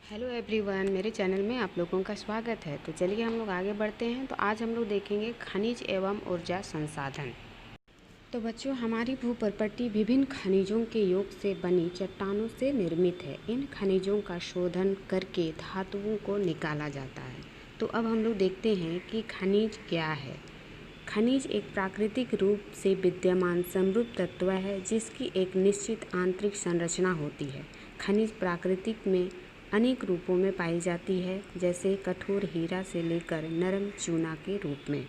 Hello everyone, मेरे channel में आप लोगों का स्वागत है। तो चलिए हम लोग आगे बढ़ते हैं। तो आज हम लोग देखेंगे खनिज एवं ऊर्जा संसाधन। तो बच्चों, हमारी भूप्रपट्टी विभिन्न खनिजों के योग से बनी चट्टानों से निर्मित है। इन खनिजों का शोधन करके धातुओं को निकाला जाता है। तो अब हम लोग देखते हैं कि खनिज क्या है। खनिज एक प्राकृतिक रूप से विद्यमान समरूप तत्व है जिसकी एक निश्चित आंतरिक संरचना होती है। खनिज प्राकृतिक में अनेक रूपों में पाई जाती है, जैसे कठोर हीरा से लेकर नरम चूना के रूप में।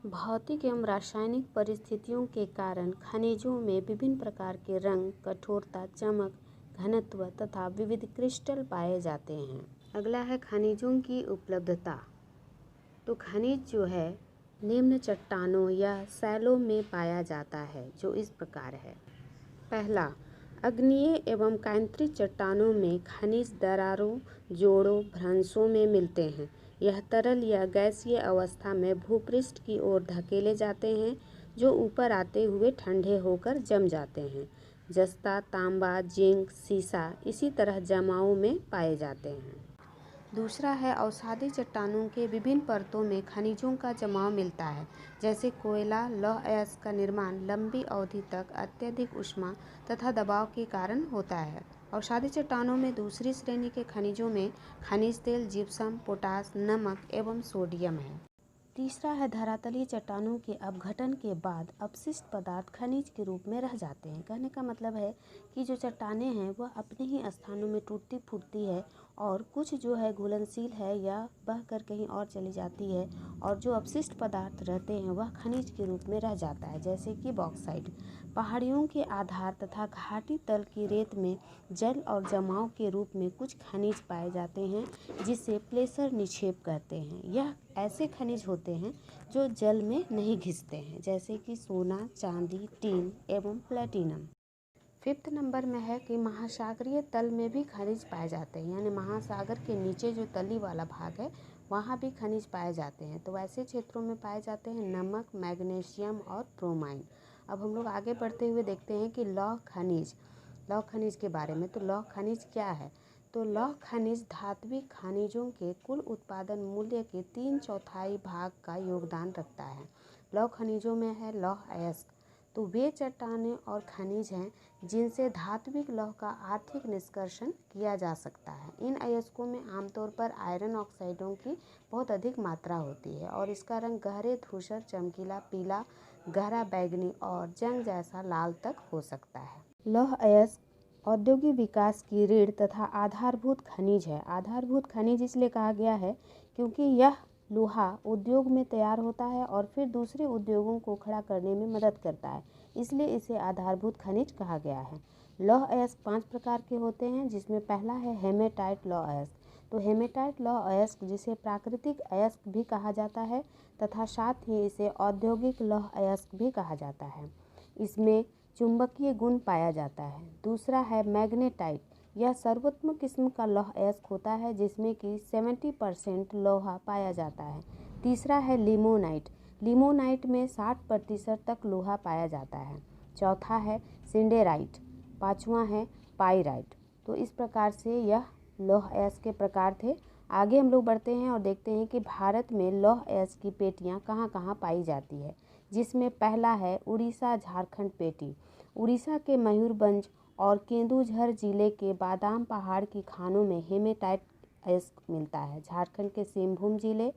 भौतिक एवं रासायनिक परिस्थितियों के कारण खनिजों में विभिन्न प्रकार के रंग, कठोरता, चमक, घनत्व तथा विविध क्रिस्टल पाए जाते हैं। अगला है खनिजों की उपलब्धता। तो खनिज जो है निम्न चट्टानों या शैलों में पाया जाता है, जो इस प्रकार है। पहला, आग्नेय एवं कांतरिक चट्टानों में खनिज दरारों, जोड़ों, भ्रंशों में मिलते हैं। यह तरल या गैसीय अवस्था में भूपृष्ठ की ओर धकेले जाते हैं, जो ऊपर आते हुए ठंडे होकर जम जाते हैं। जस्ता, तांबा, जिंक, सीसा इसी तरह जमाओं में पाए जाते हैं। दूसरा है अवसादी चट्टानों के विभिन्न परतों में खनिजों का जमाव मिलता है, जैसे कोयला, लौह अयस्क का निर्माण लंबी अवधि तक अत्यधिक ऊष्मा तथा दबाव के कारण होता है। अवसादी चट्टानों में दूसरी श्रेणी के खनिजों में खनिज तेल, जिप्सम, पोटास, नमक एवं सोडियम है। तीसरा है धरातलीय चट्टानों के अपघटन के बाद अपशिष्ट पदार्थ खनिज के रूप में रह जाते हैं। कहने का मतलब है कि जो चट्टानें हैं वह अपने ही स्थानों में टूटती फूटती है और कुछ जो है घुलनशील है या बह कर कहीं और चली जाती है, और जो अपशिष्ट पदार्थ रहते हैं वह खनिज के रूप में रह जाता है, जैसे कि बॉक्साइट। पहाड़ियों के आधार तथा घाटी तल की रेत में जल और जमाव के रूप में कुछ खनिज पाए जाते हैं, जिसे प्लेसर निक्षेप कहते हैं। यह ऐसे खनिज होते हैं जो जल में नहीं घिसते हैं, जैसे कि सोना, चांदी, टीन एवं प्लेटिनम। फिफ्थ नंबर में है कि महासागरीय तल में भी खनिज पाए जाते हैं, यानी महासागर के नीचे जो तली वाला भाग है वहाँ भी खनिज पाए जाते हैं। तो ऐसे क्षेत्रों में पाए जाते हैं नमक, मैग्नीशियम और ब्रोमाइन। अब हम लोग आगे बढ़ते हुए देखते हैं कि लौह खनिज के बारे में। तो लौह खनिज क्या है? तो लौह खनिज धात्विक खनिजों के कुल उत्पादन मूल्य के 3/4 भाग का योगदान रखता है। लौह खनिजों में है लौह अयस्क। तो वे चट्टानें और खनिज हैं जिनसे धात्विक लौह का आर्थिक निष्कर्षण किया जा सकता है। इन अयस्कों में आमतौर पर आयरन ऑक्साइडों की बहुत अधिक मात्रा होती है और इसका रंग गहरे धूसर, चमकीला पीला, गहरा बैंगनी और जंग जैसा लाल तक हो सकता है। लौह अयस्क औद्योगिक विकास की रीढ़ तथा आधारभूत खनिज है। आधारभूत खनिज इसलिए कहा गया है क्योंकि यह लोहा उद्योग में तैयार होता है और फिर दूसरे उद्योगों को खड़ा करने में मदद करता है, इसलिए इसे आधारभूत खनिज कहा गया है। लौह अयस्क 5 प्रकार के होते हैं, जिसमें पहला है हेमेटाइट लौह अयस्क। तो हेमेटाइट लौह अयस्क जिसे प्राकृतिक अयस्क भी कहा जाता है तथा साथ ही इसे औद्योगिक लौह अयस्क भी कहा जाता है। इसमें चुंबकीय गुण पाया जाता है। दूसरा है मैग्नेटाइट। यह सर्वोत्तम किस्म का लौह अयस्क होता है जिसमें कि 70% लोहा पाया जाता है। तीसरा है लिमोनाइट। लिमोनाइट में 60% तक लोहा पाया जाता है। चौथा है सिंडेराइट। पांचवा है पाइराइट। तो इस प्रकार से यह लौह अयस्क के प्रकार थे। आगे हम लोग बढ़ते हैं और देखते हैं कि भारत में लौह अयस्क की पेटियां कहाँ कहाँ पाई जाती है, जिसमें पहला है उड़ीसा झारखंड पेटी। उड़ीसा के मयूरभंज और केंदुझर जिले के बादाम पहाड़ की खानों में हेमेटाइट अयस्क मिलता है। झारखंड के सिंहभूम जिले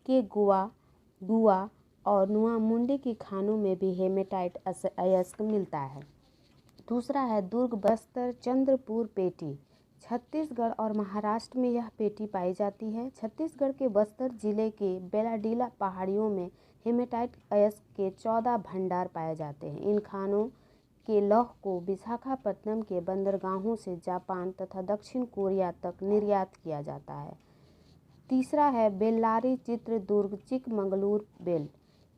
के गुआ और नुआमुंडी की खानों में भी हेमेटाइट अयस्क मिलता है। दूसरा है दुर्ग, बस्तर, चंद्रपुर पेटी। छत्तीसगढ़ और महाराष्ट्र में यह पेटी पाई जाती है। छत्तीसगढ़ के बस्तर जिले के बेलाडीला पहाड़ियों में हेमेटाइट अयस्क के 14 भंडार पाए जाते हैं। इन खानों के लौह को विशाखापट्टनम के बंदरगाहों से जापान तथा दक्षिण कोरिया तक निर्यात किया जाता है। तीसरा है बेल्लारी, चित्रदुर्ग, चिकमंगलूर बेल्ट।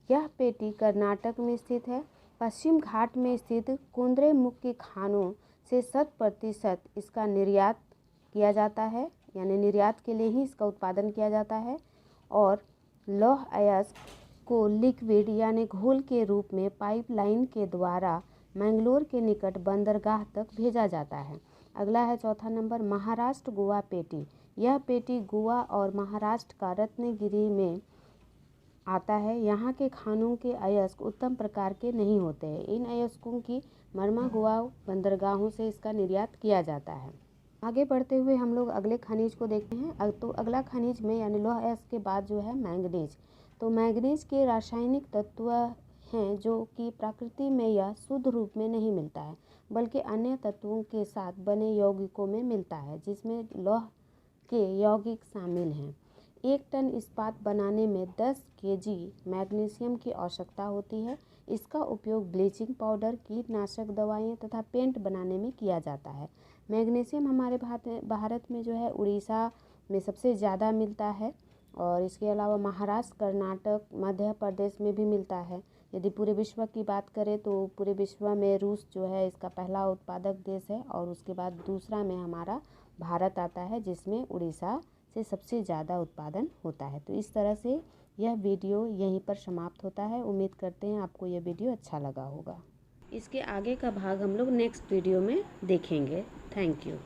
यह पेटी कर्नाटक में स्थित है। पश्चिम घाट में स्थित कुद्रेमुख की खानों से 100% इसका निर्यात किया जाता है, यानी निर्यात के लिए ही इसका उत्पादन किया जाता है। और लौह अयस्क को लिक्विड यानी घोल के रूप में पाइपलाइन के द्वारा मैंगलोर के निकट बंदरगाह तक भेजा जाता है। अगला है चौथा नंबर महाराष्ट्र गोवा पेटी। यह पेटी गोवा और महाराष्ट्र का रत्नगिरी में आता है। यहाँ के खानों के अयस्क उत्तम प्रकार के नहीं होते हैं। इन अयस्कों की मरमा गोवा बंदरगाहों से इसका निर्यात किया जाता है। आगे बढ़ते हुए हम लोग अगले खनिज को देखते हैं। तो अगला खनिज में यानी लौह अयस्क के बाद जो है मैंगनीज। तो मैंगनीज के रासायनिक तत्व हैं जो कि प्रकृति में या शुद्ध रूप में नहीं मिलता है, बल्कि अन्य तत्वों के साथ बने यौगिकों में मिलता है, जिसमें लौह के यौगिक शामिल हैं। 1 टन इस्पात बनाने में 10 केजी मैग्नीशियम की आवश्यकता होती है। इसका उपयोग ब्लीचिंग पाउडर, कीटनाशक दवाइयाँ तथा पेंट बनाने में किया जाता है। मैग्नीशियम हमारे भारत में जो है उड़ीसा में सबसे ज़्यादा मिलता है और इसके अलावा महाराष्ट्र, कर्नाटक, मध्य प्रदेश में भी मिलता है। यदि पूरे विश्व की बात करें तो पूरे विश्व में रूस जो है इसका पहला उत्पादक देश है और उसके बाद दूसरा में हमारा भारत आता है, जिसमें उड़ीसा से सबसे ज़्यादा उत्पादन होता है। तो इस तरह से यह वीडियो यहीं पर समाप्त होता है। उम्मीद करते हैं आपको यह वीडियो अच्छा लगा होगा। इसके आगे का भाग हम लोग नेक्स्ट वीडियो में देखेंगे। Thank you.